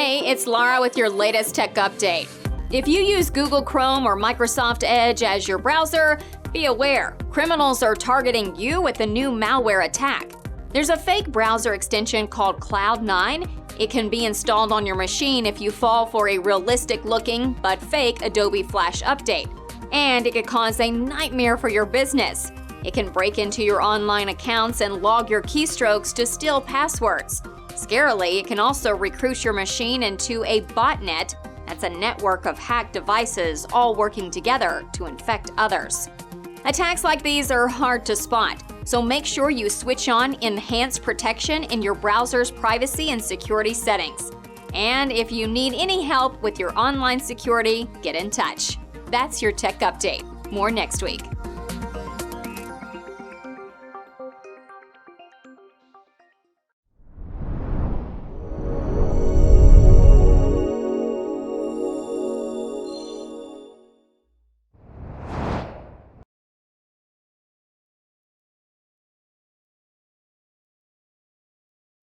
Hey, it's Laura with your latest tech update. If you use Google Chrome or Microsoft Edge as your browser, be aware, criminals are targeting you with a new malware attack. There's a fake browser extension called Cloud9. It can be installed on your machine if you fall for a realistic-looking but fake Adobe Flash update. And it could cause a nightmare for your business. It can break into your online accounts and log your keystrokes to steal passwords. Scarily, it can also recruit your machine into a botnet. That's a network of hacked devices all working together to infect others. Attacks like these are hard to spot, so make sure you switch on enhanced protection in your browser's privacy and security settings. And if you need any help with your online security, get in touch. That's your tech update. More next week.